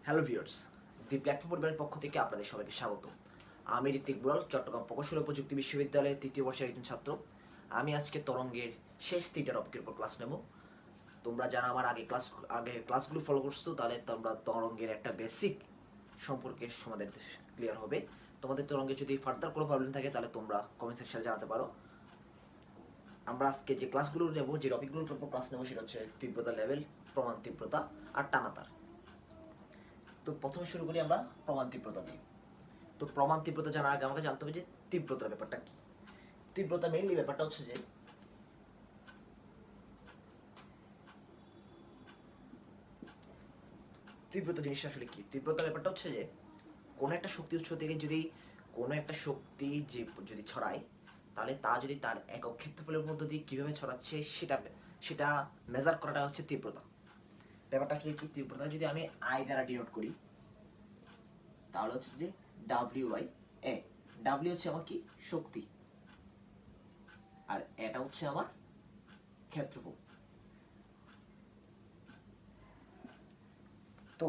Hello viewers, দি platform পরিবারের পক্ষ থেকে আপনাদের সবাইকে স্বাগত। আমি ঋত্বিক বুড়াল, চট্টগ্রাম প্রকৌশল ও প্রযুক্তি বিশ্ববিদ্যালয়ের তৃতীয় বর্ষের একজন ছাত্র। আমি আজকে তরঙ্গের শেষ 3টা টপিকের উপর ক্লাস নেব। তোমরা যারা আমার আগে ক্লাসগুলো ফলো করছো, তাহলে তোমরা তরঙ্গের একটা বেসিক সম্পর্কে তোমাদের ক্লিয়ার হবে। তোমাদের তরঙ্গে যদি ফার্দার কোনো প্রবলেম থাকে, তাহলে তোমরা কমেন্ট সেকশনে জানাতে পারো। আমরা আজকে যে ক্লাসগুলো নেব, যে টপিকগুলোর উপর ক্লাস নেব, সেটা হচ্ছে তীব্রতা লেভেল, প্রমাণ তীব্রতা আর টানাতার। তো প্রথমে শুরু করি আমরা প্রমাণ তীব্রতা দিয়ে। তো প্রমাণ তীব্রতা জানার আগে আমাকে জানতে হবে যে তীব্রতার ব্যাপারটা কি। তীব্রতা মেইনলি ব্যাপারটা হচ্ছে যে তীব্রতা জিনিসটা আসলে কি। তীব্রতার ব্যাপারটা হচ্ছে যে কোনো একটা শক্তি উৎস থেকে যদি কোনো একটা শক্তি যদি ছড়ায়, তাহলে তা যদি তার একক ক্ষেত্রফলের মধ্য দিয়ে কীভাবে ছড়াচ্ছে সেটা মেজার করাটা হচ্ছে তীব্রতা। ব্যাপারটা আসলে কি, তীব্রতা যদি আমি আই দ্বারা ডিনোট করি, তাহলে হচ্ছে যে W/A। ডাব্লিউ হচ্ছে আমার কি, শক্তি, আর এটা হচ্ছে আমার ক্ষেত্রফল। তো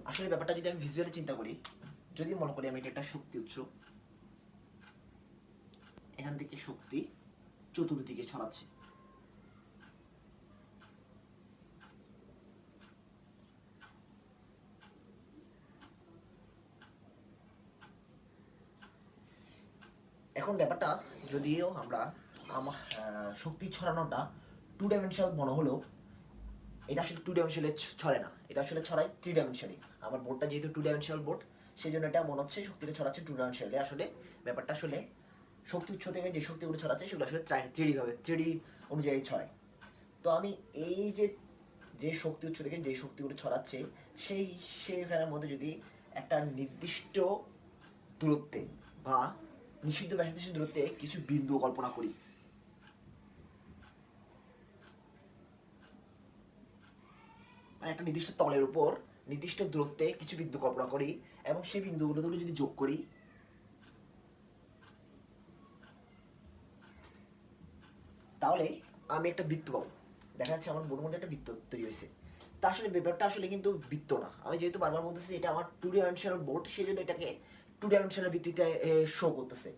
আসলে ব্যাপারটা যদি আমি ভিজুয়ালি চিন্তা করি, যদি মনে করি আমি এটা একটা শক্তি উৎস, এখান থেকে শক্তি চতুর্দিকে ছড়াচ্ছে, এখন ব্যাপারটা যদিও আমরা আমার শক্তি ছড়ানোটা 2 ডাইমেনশনাল মনে হলেও, এটা আসলে 2 ডাইমেনশনালে ছড়ে না, এটা আসলে ছড়ায় 3 ডাইমেনশনালি। আমার বোর্ডটা যেহেতু 2 ডাইমেনশনাল বোর্ড, সেই জন্য এটা মনে হচ্ছে শক্তিটা ছড়াচ্ছে 2 ডাইমেনশনালি। আসলে ব্যাপারটা আসলে শক্তি উৎস থেকে যে শক্তিগুলো ছড়াচ্ছে, সেগুলো আসলে 3D অনুযায়ী ছড়ায়। তো আমি এই যে যে শক্তি উৎস থেকে যে শক্তিগুলো ছড়াচ্ছে, সেইখানের মধ্যে যদি একটা নির্দিষ্ট দূরত্বে বা নিষিদ্ধ ব্যাসার্ধ দূরত্বে কিছু বিন্দু কল্পনা করি, মানে একটা নির্দিষ্ট তলের উপর নির্দিষ্ট দূরত্বে কিছু বিন্দু কল্পনা করি, এবং সেই বিন্দুগুলো যদি যোগ করি, তাহলে আমি একটা বৃত্ত পাবো। দেখা যাচ্ছে আমার বোর্ডের মধ্যে একটা বৃত্ত তৈরি হয়েছে। তা আসলে ব্যাপারটা আসলে কিন্তু বৃত্ত না। আমি যেহেতু বারবার বলতেছি এটা আমার 2 ডাইমেনশনাল বোর্ড, সেই জন্য এটাকে 2 ডাইমেনশনাল ভিত্তিতে শো করতেছে।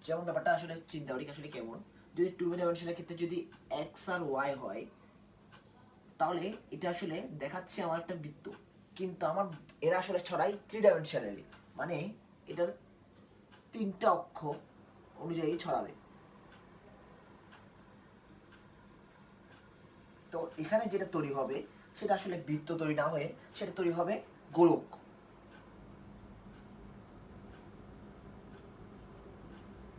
যেমন ব্যাপারটা আসলে চিন্তা করি আসলে কেমন, যদি 2 ডাইমেনশনাল ক্ষেত্রে যদি এক্স আর ওয়াই হয়, তাহলে এটা আসলে দেখাচ্ছে আমার একটা বৃত্ত, কিন্তু আমার এরা আসলে ছড়াই 3 ডাইমেনশনালি, মানে এটার 3টা অক্ষ অনুযায়ী ছড়াবে। তো এখানে যেটা তৈরি হবে, সেটা আসলে বৃত্ত তৈরি না হয়ে সেটা তৈরি হবে গোলক।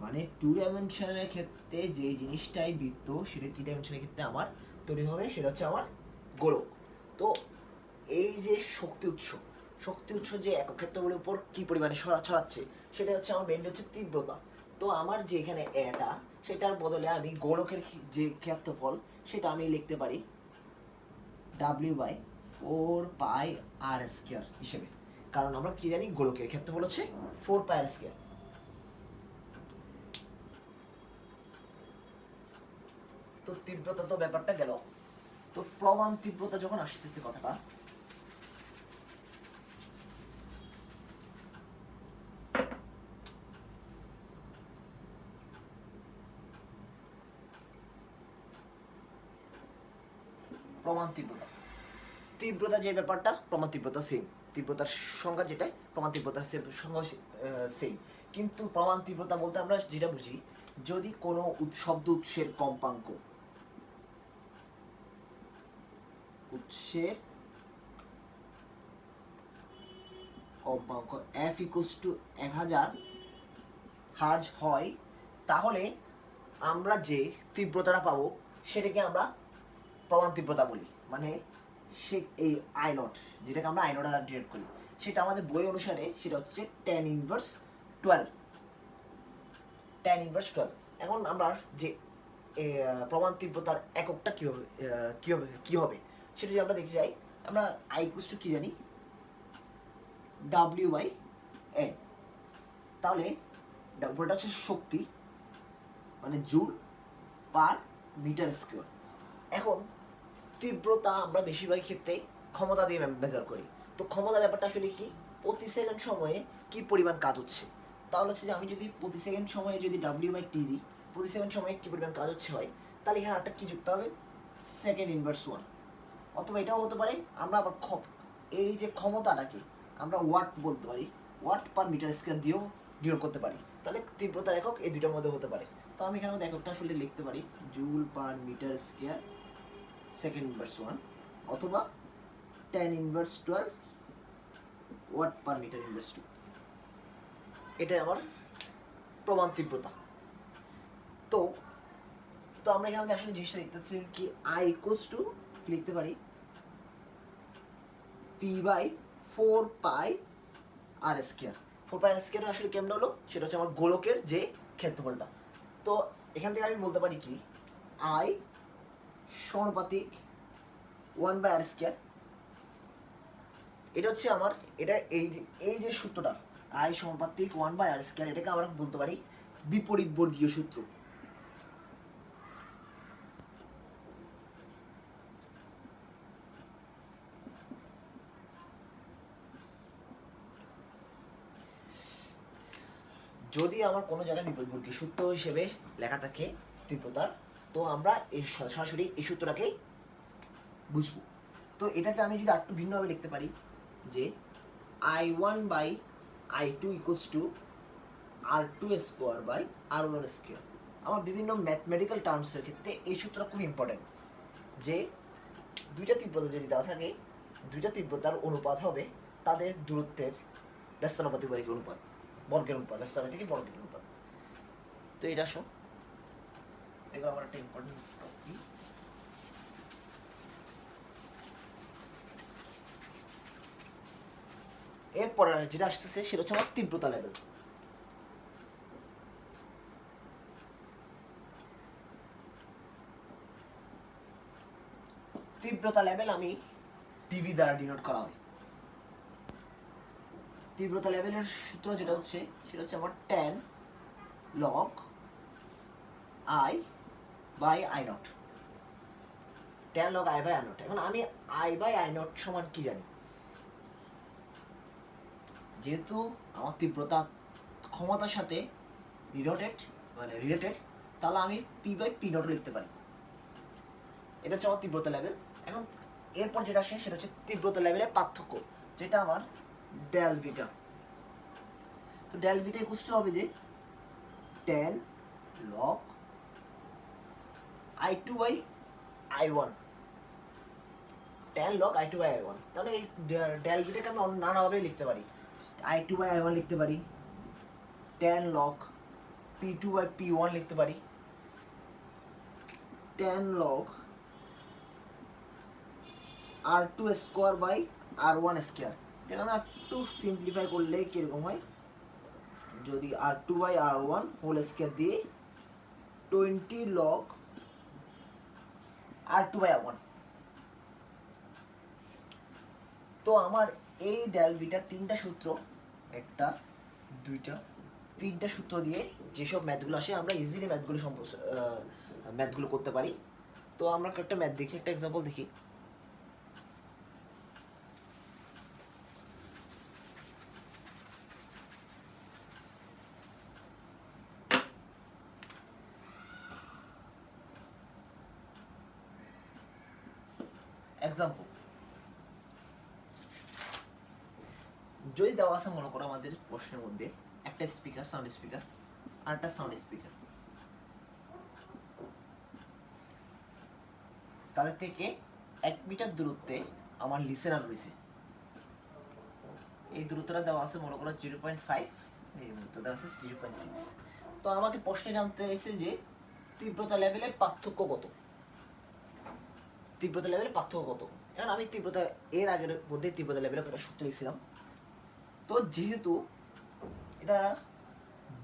মানে 2 ডাইমেনশনের ক্ষেত্রে যে জিনিসটাই বৃত্ত, সেটা 3 ডাইমেনশনের ক্ষেত্রে আমার তৈরি হবে, সেটা হচ্ছে আমার গোলক। তো এই যে শক্তি উৎস যে একক ক্ষেত্রগুলোর উপর কি পরিমাণে ছড়াচ্ছে, সেটা হচ্ছে আমার মেইনলি হচ্ছে তীব্রতা। তো আমার যে এখানে এটা, সেটার বদলে আমি গোলকের যে ক্ষেত্রফল, সেটা আমি লিখতে পারি W/4πr² হিসেবে। কারণ আমরা কি জানি, গোলকের ক্ষেত্রফল হচ্ছে 4πr²। তো তীব্রতা তো ব্যাপারটা গেল। তো প্রমাণ তীব্রতা যখন আসতেছে কথাটা, প্রমাণ তীব্রতা যে ব্যাপারটা, প্রমাণ তীব্রতা সেম। তীব্রতার সংজ্ঞা যেটা, প্রমাণ তীব্রতার সংজ্ঞা সেম। কিন্তু প্রমাণ তীব্রতা বলতে আমরা যেটা বুঝি, যদি কোনো শব্দ উৎসের কম্পাঙ্ক, F=1000 হার্জ হয়, তাহলে আমরা যে তীব্রতাটা পাবো, সেটাকে আমরা প্রমাণ তীব্রতা বলি। মানে সে এই I0, যেটাকে আমরা I0 দ্বারা ডিনোট করি, সেটা আমাদের বই অনুসারে সেটা হচ্ছে tan−12। এখন আমরা যে প্রমাণ তীব্রতার এককটা কি হবে সেটা যদি আমরা দেখতে চাই, আমরা I কি জানি, W/A। তাহলে উপরেটা হচ্ছে শক্তি, মানে জুল পার মিটার স্কোয়ার। এখন তীব্রতা আমরা বেশিরভাগ ক্ষেত্রে ক্ষমতা দিয়ে মেজার করি। তো ক্ষমতার ব্যাপারটা আসলে কি, প্রতি সেকেন্ড সময়ে কি পরিমাণ কাজ হচ্ছে। তাহলে হচ্ছে যে আমি যদি প্রতি সেকেন্ড সময়ে যদি W/T দিই, প্রতি সেকেন্ড সময়ে কি পরিমাণ কাজ হচ্ছে হয়, তাহলে এখানে একটা কি যুক্ত হবে, সেকেন্ড ইনভার্স ওয়ান। অথবা এটাও হতে পারে আমরা আবার এই যে ক্ষমতাটাকে আমরা ওয়াট বলতে পারি, ওয়াট পার মিটার স্কয়ার দিয়েও ডিনোট করতে পারি। তাহলে তীব্রতার একক এই দুইটার মধ্যে হতে পারে। তো আমি এখানে মধ্যে এককটা আসলে লিখতে পারি joule per metre square second inverse one, অথবা 10^12 watt per metre inverse two. এটাই আমার প্রমাণ তীব্রতা। তো তো আমরা এখানে আসলে জিনিসটা দেখতেছি কি, আই ইকুয়ালস টু লিখতে পারি P/4 পাই আর স্কয়ার। 4 পাই আর স্কয়ার আসলে কেমন হলো, সেটা হচ্ছে আমার গোলকের যে ক্ষেত্রফলটা। তো এখান থেকে আমি বলতে পারি কি, আই সমানুপাতিক 1/r স্কয়ার। এটা হচ্ছে আমার, এটা এই যে সূত্রটা আই সমানুপাতিক 1/r স্কয়ার, এটাকে আমরা বলতে পারি বিপরীত বর্গীয় সূত্র। যদি আমার কোনো জায়গায় বিপরীতবর্গীয় সূত্র হিসেবে লেখা থাকে তীব্রতার, তো আমরা এই সরাসরি এই সূত্রটাকেই বুঝবো। তো এটাকে আমি যদি আরেকটু ভিন্নভাবে লিখতে পারি যে I1/I2 equals to R2 square by R1 square. আমার বিভিন্ন ম্যাথমেটিক্যাল টার্মসের ক্ষেত্রে এই সূত্রটা খুব ইম্পর্টেন্ট, যে দুইটা তীব্রতা যদি দেওয়া থাকে, দুইটা তীব্রতার অনুপাত হবে তাদের দূরত্বের ব্যস্তানুপাতিক অনুপাত, বর্গের অনুপাত, ব্যস্তানুপাতিক বর্গের অনুপাত। তো এটা আসো, এগুলো আমার একটা ইম্পর্টেন্ট টপিক। এরপরে যেটা আসতেছে সেটা হচ্ছে আমার তীব্রতা লেভেল। তীব্রতা লেভেল আমি টিভি দ্বারা ডিনোট করা হয়। তীব্রতা লেভেলের সূত্র যেটা হচ্ছে সেটা হচ্ছে আমার 10 log I/I0, 10 log I/I0। এখন আমি I/I0 সমান কি জানি, যেহেতু আমার তীব্রতা ক্ষমতার সাথে রিলেটেড, তাহলে আমি P/P0 লিখতে পারি। এটা হচ্ছে আমার তীব্রতা লেভেল। এখন এরপর যেটা আসে সেটা হচ্ছে তীব্রতা লেভেলের পার্থক্য, যেটা আমার ডেল ভিটা। তো ডেল ভিটা ইকুয়ালস টু হবে যে 10 log I2/I1, 10 log I2/I1। তাহলে এই ডেল ভিটাকে আমি নানাভাবে লিখতে পারি। I2/I1 লিখতে পারি, 10 log P2/P1 লিখতে পারি, 10 log R2 square by R1 square. এটাকে আমি একটু সিম্পলিফাই করলে কিরকম হয়, যদি R2/R1 হোল স্কোয়ার দিয়ে 20 log R2/R1। তো আমার এই ডেল ভিটা তিনটা সূত্র, একটা দুইটা তিনটা সূত্র দিয়ে যেসব ম্যাথগুলো আসে আমরা ইজিলি ম্যাথগুলো করতে পারি। তো আমরা একটা ম্যাথ দেখি, একটা এক্সাম্পল দেখি। এক্সাম্পল যদি দেওয়া আছে, মনে করো আমাদের প্রশ্নের মধ্যে একটা স্পিকার, সাউন্ড স্পিকার আর একটা সাউন্ড স্পিকার, তাদের থেকে 1 মিটার দূরত্বে আমার লিসেনার রয়েছে। এই দূরত্বটা দেওয়া আছে মনে করো 0.5, এই দূরত্ব দেওয়া আছে 0.6। তো আমাকে প্রশ্নে জানতে চাইছে যে তীব্রতা লেভেলের পার্থক্য কত, তীব্রতা লেভেলের পার্থক্য কত। এখন আমি তীব্রতা এর আগের মধ্যে তীব্রতা লেভেলের একটা সূত্র লিখছিলাম। তো যেহেতু এটা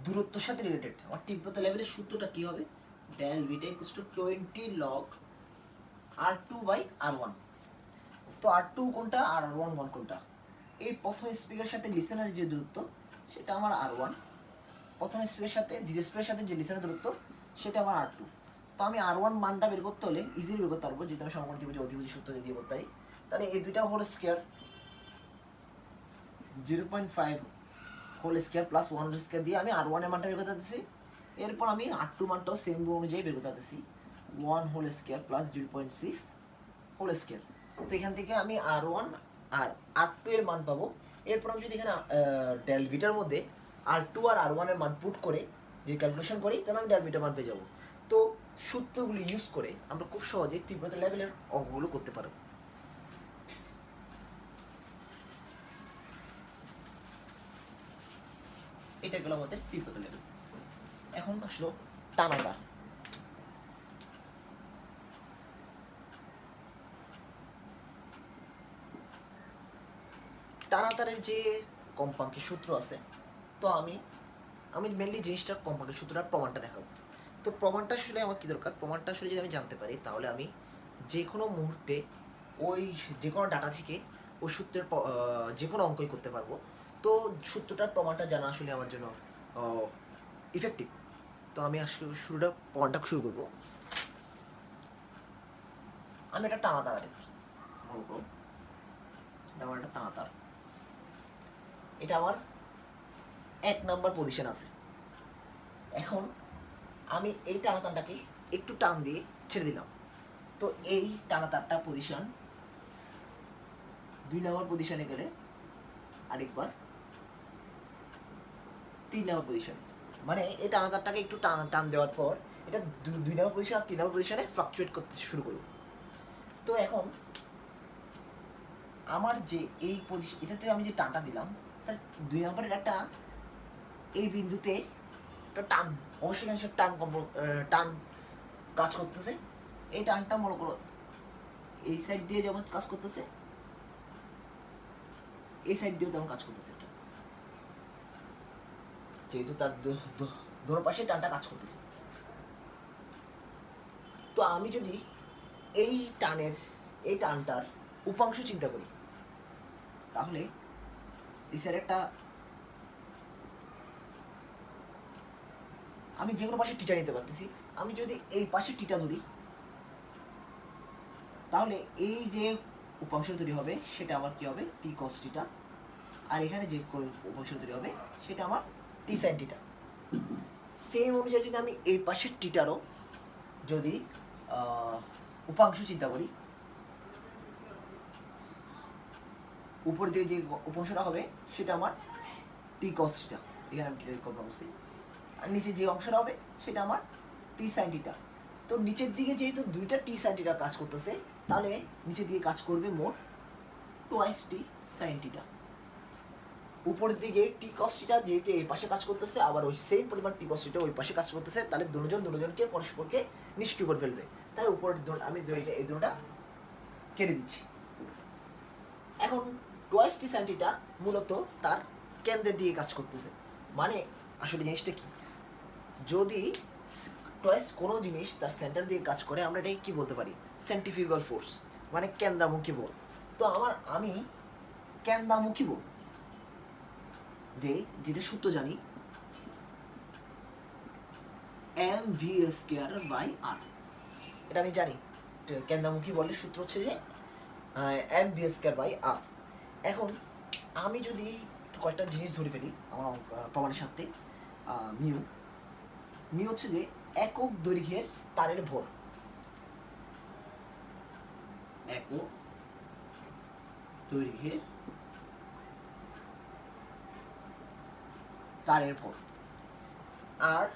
দূরত্বের সাথে রিলেটেড, আমার তীব্রতা লেভেলের সূত্রটা কি হবে, delta equals to 20 log R2/R1। তো R2 কোনটা আর R1 কোনটা, এই প্রথম স্পিকারের সাথে লিসেনারের যে দূরত্ব সেটা আমার R1, প্রথম স্পিকারের সাথে দ্বিতীয় স্পিকারের সাথে যে লিসেনারের দূরত্ব সেটা আমার R2। তো আমি R1 মানটা বের করতে হলে ইজিলি বের করতে পারবো, যেহেতু আমি সমকোণী ত্রিভুজের অধিপতি সূত্র দিয়ে করতে পারি। তাহলে এই দুইটা whole square 0.5 whole square plus 1 whole square দিয়ে আমি R1 এর মানটা বের করতে দিচ্ছি। এরপর আমি R2 মানটাও সেম অনুযায়ী বের করতে দিচ্ছি, 1 whole square plus 0.6 whole square. তো এখান থেকে আমি R1 আর R2 এর মান পাবো। এরপর আমি যদি এখানে ডেল ভিটার মধ্যে R2 আর R1 এর মান পুট করে যদি ক্যালকুলেশন করি তাহলে আমি ডেল ভিটার মান পেয়ে যাবো। তো সূত্রগুলো ইউজ করে আমরা খুব সহজে তীব্রতা লেভেলের অঙ্কগুলো করতে পারবো। এটা গেল আমাদের তীব্রতা লেভেল। এখন আসলো টানা তার। টানা তারের যে কম্পাঙ্কের সূত্র আছে, তো আমি মেনলি জিনিসটার কম্পাঙ্কের সূত্রটার প্রমাণটা দেখাবো। তো প্রমাণটা আসলে আমার কি দরকার, প্রমাণটা আসলে যদি আমি জানতে পারি তাহলে আমি যে কোনো মুহূর্তে ওই যে কোনো ডাটা থেকে ওই সূত্রের যে কোনো অঙ্কই করতে পারবো। তো সূত্রটার প্রমাণটা জানা আসলে আমার জন্য ইফেক্টিভ। তো আমি আসলে প্রমাণটা শুরু করবো। আমি একটা টানা তার বলবো, আমার একটা টানা তার, এটা আমার 1 নাম্বার পজিশন আছে। এখন আমি এই টানা তারটাকে একটু টান দিয়ে ছেড়ে দিলাম। তো এই টানা তারটা পজিশন 2 নাম্বার পজিশনে গেলে আরেকবার 3 নাম্বার পজিশনে, মানে এই টানা তারটাকে একটু টান দেওয়ার পর এটা 2 নাম্বার পজিশন আর 3 নাম্বার পজিশনে ফ্লাকচুয়েট করতে শুরু করলো। তো এখন আমার যে এই পজিশন, এটাতে আমি যে টানটা দিলাম তার 2 নাম্বারের একটা এই বিন্দুতে একটা টান, অবশ্যই টান কাজ করতেছে। এই টানটা মনে করো এই সাইড দিয়ে যেমন কাজ করতেছে, এই সাইড দিয়েও তেমন কাজ করতেছে। এটা যেহেতু তার দোনো পাশে টানটা কাজ করতেছে, তো আমি যদি এই টানটার উপাংশ চিন্তা করি তাহলে এই সাইড একটা, আমি যে কোনো পাশে টিটা নিতে পারতেছি। আমি যদি এই পাশে টিটা ধরি তাহলে এই যে উপাংশটা তৈরি হবে সেটা আমার কি হবে, টি কস টিটা, আর এখানে যে উপাংশটা তৈরি হবে সেটা আমার টি সাইন টিটা। সেম অনুযায়ী যদি আমি এই পাশের টিটারও যদি উপাংশ চিন্তা করি, উপর দিয়ে যে উপাংশটা হবে সেটা আমার টি কস টিটা, এখানে আমি টিটা কল্পনা করছি, আর নিচে যে অংশটা হবে সেটা আমার টি সাইন টিটা। তো নিচের দিকে যেহেতু দুইটা টি সাইন টিটা কাজ করতেছে, তাহলে নিচের দিকে কাজ করবে মোট টোয়াইস টি সাইন টিটা। উপরের দিকে টি কস টিটা যেহেতু এই পাশে কাজ করতেছে, আবার ওই সেম পরিমাণ টি কস টিটা ওই পাশে কাজ করতেছে, তাহলে দুজনকে পরস্পরকে নিষ্ক্রিয় করে ফেলবে। তাই উপরের আমি এই দুটোটা কেটে দিচ্ছি। এখন টোয়াইস টি সাইন টিটা মূলত তার কেন্দ্রের দিকে কাজ করতেছে। মানে আসলে জিনিসটা কি, যদি টোয়াইস কোনো জিনিস তার সেন্টার দিয়ে কাজ করে আমরা এটাকে কি বলতে পারি, সেন্ট্রিফিউগাল ফোর্স, মানে কেন্দ্রামুখী বল। তো আমি কেন্দ্রামুখী বল যেটা সূত্র জানি mv²/r, এটা আমি জানি কেন্দ্রামুখী বলের সূত্র হচ্ছে যে mv²/r। এখন আমি যদি কয়েকটা জিনিস ধরে ফেলি আমার প্রমাণের সাথে, মিউ হচ্ছে যে একক দৈর্ঘ্যের তারের ভর, একক দৈর্ঘ্যের তারের ভর। আর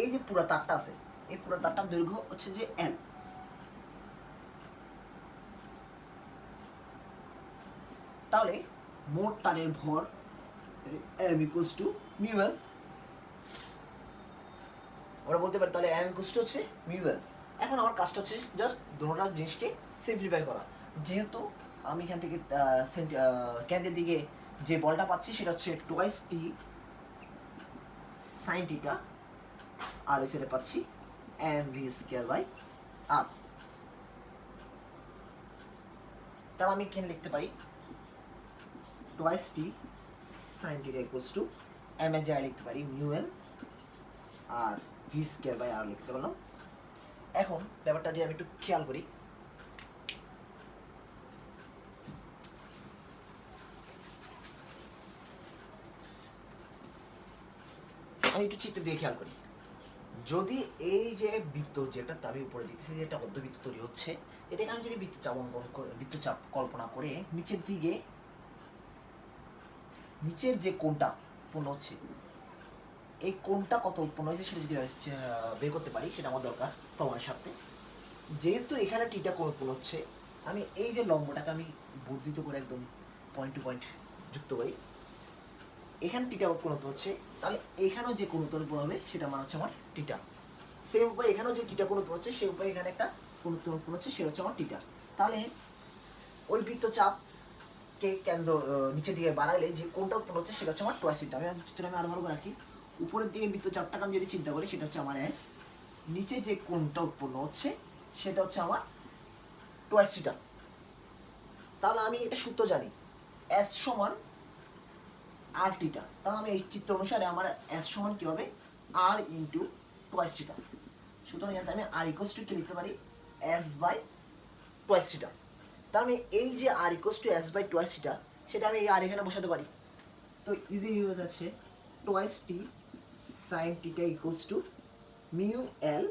এই যে পুরো তারটা আছে, এই পুরো তারটার দৈর্ঘ্য হচ্ছে যে L। তাহলে মোট তারের ভর M = μL। আমরা বলতে পারি তাহলে M = হচ্ছে μL। এখন আমার কাজটা হচ্ছে জাস্ট দুটোটা জিনিসকে সিম্পলিফাই করা। যেহেতু আমি এখান থেকে কেন্দ্রের দিকে যে বলটা পাচ্ছি সেটা হচ্ছে টোয়াইস টি সাইন টিটা, আর ওই সাইডে পাচ্ছি mv²/r। তাহলে আমি এখানে লিখতে পারি টোয়াইস টি সাইন টিটা = m এর জায়গায় লিখতে পারি μl, আর v²/r লিখতে পারলাম। এখন ব্যাপারটা যে আমি একটু খেয়াল করি, আমি একটু চিত্র দিয়ে খেয়াল করি। যদি এই যে বৃত্ত যেটা আমি উপরে দেখতেছি যে একটা অর্ধবৃত্ত তৈরি হচ্ছে, এটাকে আমি যদি বৃত্তচাপ কল্পনা করে নিচের দিকে, নিচের যে কোণটা উৎপন্ন হচ্ছে, এই কোণটা কত উৎপন্ন হয়েছে সেটা যদি বের করতে পারি, সেটা আমার দরকার প্রমাণের সাথে। যেহেতু এখানে টিটা কোণ উৎপন্ন হচ্ছে, আমি এই যে লম্বটাকে আমি বর্ধিত করে একদম পয়েন্ট টু পয়েন্ট যুক্ত করি, এখানে টিটা উৎপন্ন হচ্ছে, তাহলে এখানেও যে কোণ উৎপন্ন হবে সেটা মানে হচ্ছে আমার টিটা। সেম উপায়ে এখানেও যে টিটা কোণ উৎপন্ন হচ্ছে, সেই উপায়ে এখানে একটা কোণ উৎপন্ন হচ্ছে, সেটা হচ্ছে আমার টিটা। তাহলে ওই বৃত্তচাপকে কেন্দ্র নিচের দিকে বাড়াইলে যে কোণটা উৎপন্ন হচ্ছে সেটা হচ্ছে আমার টয়েস টিটা। আমি আরো ভালো করে রাখি, উপরের দিকে বৃত্তচাপটাকে আমি যদি চিন্তা করি সেটা হচ্ছে আমার এস, নিচে যে কোণটা উৎপন্ন হচ্ছে সেটা হচ্ছে আমার টয়েস টিটা। তাহলে আমি এটা সূত্র জানি, এস সমান আর টিটা। তাহলে আমি এই চিত্র অনুসারে আমার এস সমান কি হবে, আর ইন্টু টয়েস টিটা। সুতরাং আমি আর ইকুয়ালস টু কি লিখতে পারি, এস বাই টয়েস টিটা। তার আমি এই যে R equals to S by twice theta, সেটা আমি এই আর এখানে বসাতে পারি। তো ইজিলি হয়ে যাচ্ছে twice T sine theta equals to mu L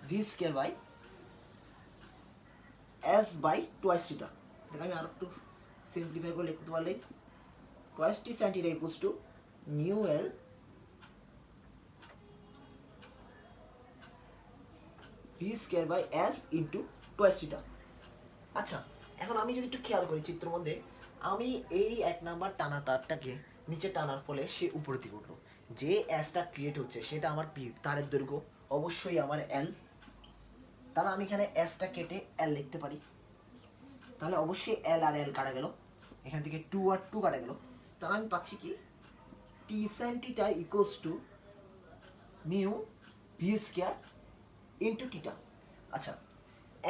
V square by S by twice theta. এটাকে আমি আর একটু সিম্পলিফাই করে লিখতে পারলে twice T sine theta equals to mu L V square by S into twice theta. আচ্ছা, এখন আমি যদি একটু খেয়াল করি চিত্রের মধ্যে, আমি এই এক নাম্বার টানা তারটাকে নিচে টানার ফলে সে উপরের দিকে উঠলো, যে এসটা ক্রিয়েট হচ্ছে সেটা আমার পি, তারের দৈর্ঘ্য অবশ্যই আমার এল। তাহলে আমি এখানে এসটা কেটে এল লিখতে পারি, তাহলে অবশ্যই এল আর এল কাটা গেল, এখান থেকে 2 আর 2 কাটা গেল। তাহলে আমি পাচ্ছি কি, T sine theta equals to mu V square into theta. আচ্ছা,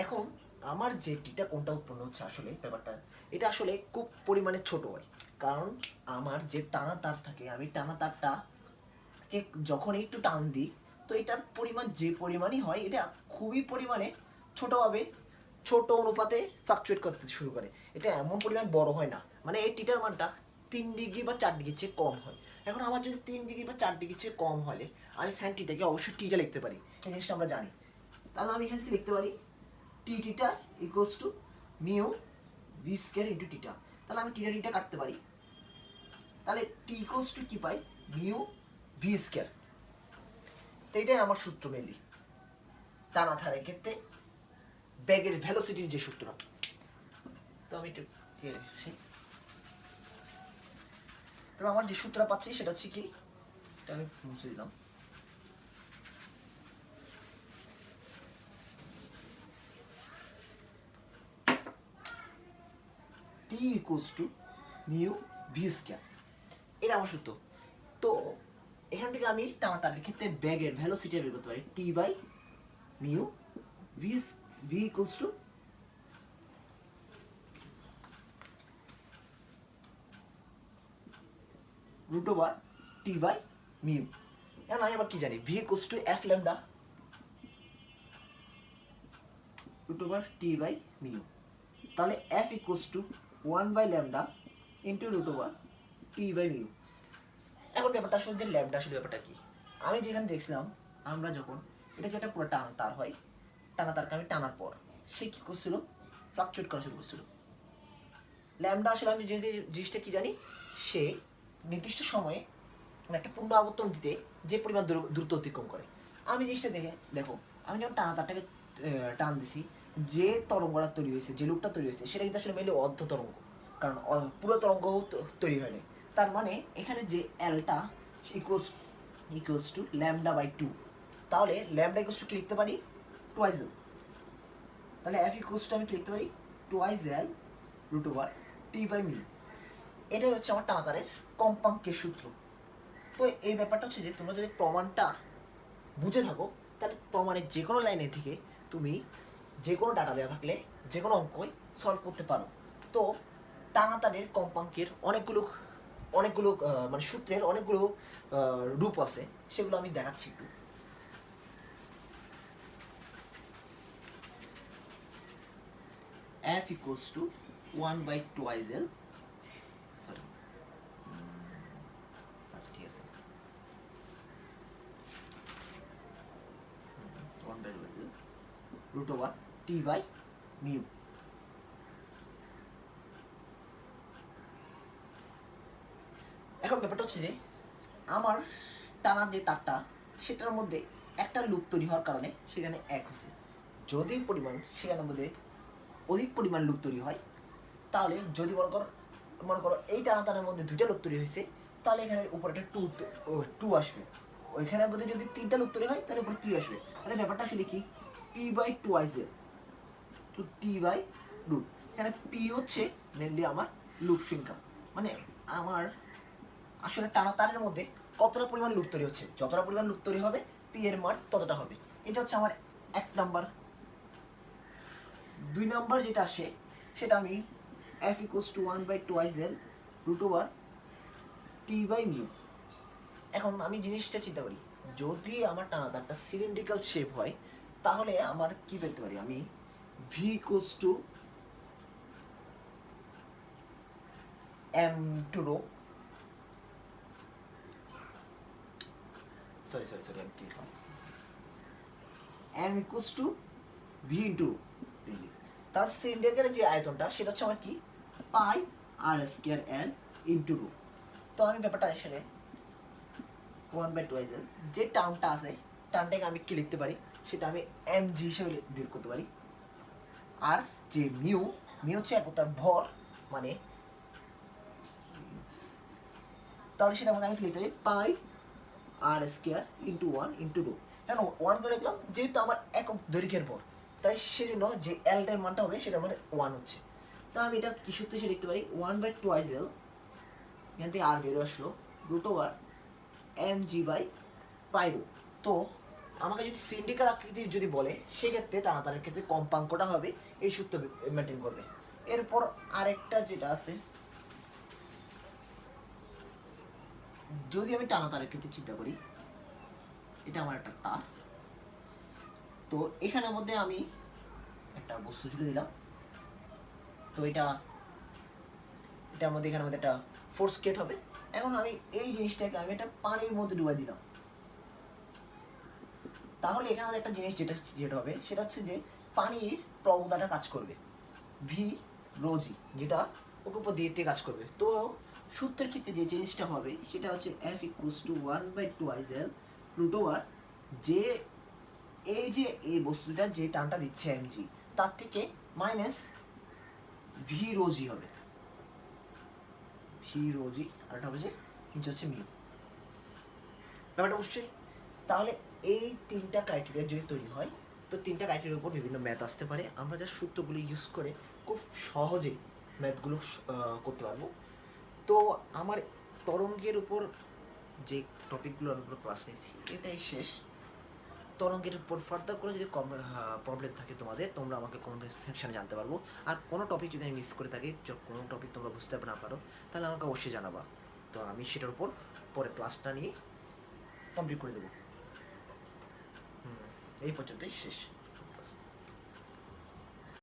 এখন আমার যে টিটা কোনটা উৎপন্ন হচ্ছে, আসলে ব্যাপারটা এটা আসলে খুব পরিমাণে ছোট হয়, কারণ আমার যে টানা তার থাকে, আমি টানা তারটাকে যখন একটু টান দিই, তো এটার পরিমাণ যে পরিমাণই হয়, এটা খুবই পরিমাণে ছোটোভাবে ছোট অনুপাতে ফ্লাকচুয়েট করতে শুরু করে। এটা এমন পরিমাণ বড় হয় না, মানে এই টিটার মানটা 3 ডিগ্রি বা 4 ডিগ্রির চেয়ে কম হয়। এখন আমার যদি 3 ডিগ্রি বা 4 ডিগ্রির চেয়ে কম হলে আমি সাইন টিটাকে অবশ্যই টিটা লিখতে পারি, এই জিনিসটা আমরা জানি। তাহলে আমি এখান থেকে লিখতে পারি T theta equals to mu V square into theta. তাহলে আমি টিটা টিটা কাটতে পারি, তাহলে টি ইকুয়ালস টু কি পাই, মিউ ভি স্কয়ার। তো এটাই আমার সূত্র মেনলি টানা ধারের ক্ষেত্রে ব্যাগের ভেলোসিটির যে সূত্রটা। তো আমি একটু তাহলে আমার যে সূত্রটা পাচ্ছি সেটা হচ্ছে কি, এটা আমি মুছে দিলাম, T equals to mu V square, এটা আমার সূত্র। তো এখান থেকে আমি টানা তারের ক্ষেত্রে ব্যাগের ভেলোসিটি বের করতে পারি, T by mu V V equals to root over T by mu. এখন আমি আবার কি জানি, V equals to F lambda root over T by mu. তাহলে F equals to 1 by lambda into root over T by mu. এখন ব্যাপারটা আসলে যে ল্যামডা আসলে ব্যাপারটা কি, আমি যেখানে দেখছিলাম, আমরা যখন এটা যেটা পুরো টানা তার হয়, টানা তারকে আমি টানার পর সে কী করছিল, ফ্লাকচুয়েট করা শুরু করছিল। ল্যামডা আসলে আমি যে জিনিসটা কি জানি, সে নির্দিষ্ট সময়ে মানে একটা পূর্ণ আবর্তন দিতে যে পরিমাণ দ্রুত অতিক্রম করে। আমি জিনিসটা দেখো, আমি যখন টানা তারটাকে টান দিছি, যে তরঙ্গটা তৈরি হয়েছে, যে লুপটা তৈরি হয়েছে, সেটা কিন্তু আসলে মেনলি অর্ধ তরঙ্গ, কারণ পুরো তরঙ্গ তৈরি হয়নি। তার মানে এখানে যে এলটা ইকুয়ালস টু ল্যামডা বাই 2। তাহলে ল্যামডা ইকুয়ালস টু কি লিখতে পারি, টুয়াইস এল। তাহলে এফ ইকুয়ালস টু আমি কি লিখতে পারি, twice L root over T by mu. এটাই হচ্ছে আমার টানা তারের কম্পাঙ্কের সূত্র। তো এই ব্যাপারটা হচ্ছে যে তোমরা যদি প্রমাণটা বুঝে থাকো, তাহলে প্রমাণের যে কোনো লাইনে থেকে তুমি যে কোনো ডাটা দেওয়া থাকলে যে কোনো অঙ্কই সলভ করতে পারো। তো টানা তারের কম্পাঙ্কের অনেকগুলো মানে সূত্রের অনেকগুলো রূপ আছে, সেগুলো আমি দেখাচ্ছি একটু। F equals to 1 by twice L, sorry, আচ্ছা ঠিক আছে, root over T by mu. এখন ব্যাপারটা হচ্ছে যে আমার টানা যে তারটা সেটার মধ্যে একটা লুপ তৈরি হওয়ার কারণে সেখানে এক হয়েছে। যদি পরিমাণ সেখানের মধ্যে অধিক পরিমাণ লুপ তৈরি হয়, তাহলে যদি মনে করো এই টানা তারের মধ্যে দুইটা লুপ তৈরি হয়েছে, তাহলে এখানে উপরে একটা টু আসবে। ওইখানের মধ্যে যদি তিনটা লুপ তৈরি হয় তাহলে উপরে 3 আসবে। তাহলে ব্যাপারটা আসলে কি, পি বাই টু আইজেল টু টি বাই রুট। এখানে পি হচ্ছে মেনলি আমার লুপ সংখ্যা, মানে আমার আসলে টানা তারের মধ্যে কতটা পরিমাণ লুপ তৈরি হচ্ছে, যতটা পরিমাণ লুপ তৈরি হবে পি এর মান ততটা হবে। এটা হচ্ছে আমার 1 নাম্বার। 2 নাম্বার যেটা আসে সেটা আমি F equals to 1/2 root over T by mu. এখন আমি জিনিসটা চিন্তা করি, যদি আমার টানা তারটা সিলিন্ড্রিক্যাল শেপ হয় তাহলে আমার কি পেতে পারি, আমি V equals to M to rho, sorry M T, M equals to V into rho. তার সিলিন্ডারের যে আয়তনটা সেটা হচ্ছে আমার কি, pi R square L into rho. তো আমি ব্যাপারটা আসলে 1/2 যে টার্মটা আছে, টার্মটাকে আমি কি লিখতে পারি, সেটা আমি এম জি হিসেবে ডিল করতে পারি। আর যে মিউ, মিউ হচ্ছে একতা ভর, মানে তাহলে সেটার মধ্যে আমি কি লিখতে পারি, পাই R square into 1 into rho. কেন 1 করে লিখলাম, যেহেতু আমার একক দৈর্ঘ্যের পর, তাই সেজন্য যে এলটার মানটা হবে সেটা মানে 1 হচ্ছে। তা আমি এটা কি সূত্রে হিসেবে লিখতে পারি, 1/2 এখান থেকে আর বেরো আসলো root over M G by pi rho. তো আমাকে যদি সিলিন্ড্রিক্যাল আকৃতির যদি বলে, সেক্ষেত্রে টানাতারের ক্ষেত্রে কম্পাঙ্কটা হবে এই সূত্র মেনটেন করবে। এরপর আরেকটা যেটা আছে, যদি আমি টানাতারের ক্ষেত্রে চিন্তা করি, এটা আমার একটা তার, তো এখানের মধ্যে আমি একটা বস্তু জুড়ে দিলাম, তো এটার মধ্যে এখানের মধ্যে একটা ফোর্স ক্রিয়েট হবে। এখন আমি এই জিনিসটাকে আমি একটা পানির মধ্যে ডুবাই দিলাম, তাহলে এখানে একটা জিনিস যেটা হবে সেটা হচ্ছে যে পানির প্রবণতাটা কাজ করবে ভি রোজি, যেটা ওকে উপর দিয়ে কাজ করবে। তো সূত্রের ক্ষেত্রে যে জিনিসটা হবে সেটা হচ্ছে F equals to 1/2 root over যে এই যে এই বস্তুটা যে টানটা দিচ্ছে এম জি, তার থেকে মাইনাস ভি রোজি হবে, ভি রোজি, আর এটা হবে যে নিচে হচ্ছে মিউ। ব্যাপারটা অবশ্যই, তাহলে এই তিনটা ক্রাইটেরিয়া যদি তৈরি হয়, তো তিনটা ক্রাইটেরিয়ার উপর বিভিন্ন ম্যাথ আসতে পারে। আমরা যা সূত্রগুলো ইউজ করে খুব সহজেই ম্যাথগুলো করতে পারবো। তো আমার তরঙ্গের উপর যে টপিকগুলো আমরা ক্লাস নিয়েছি এটাই শেষ। তরঙ্গের উপর ফার্দার করে যদি প্রবলেম থাকে তোমাদের, তোমরা আমাকে কমেন্ট সেকশনে জানতে পারবো। আর কোনো টপিক যদি আমি মিস করে থাকি, কোনো টপিক তোমরা বুঝতে না পারো, তাহলে আমাকে অবশ্যই জানাবা। তো আমি সেটার উপর পরে ক্লাসটা নিয়ে কমপ্লিট করে দেবো। এই পর্যন্তই শেষ।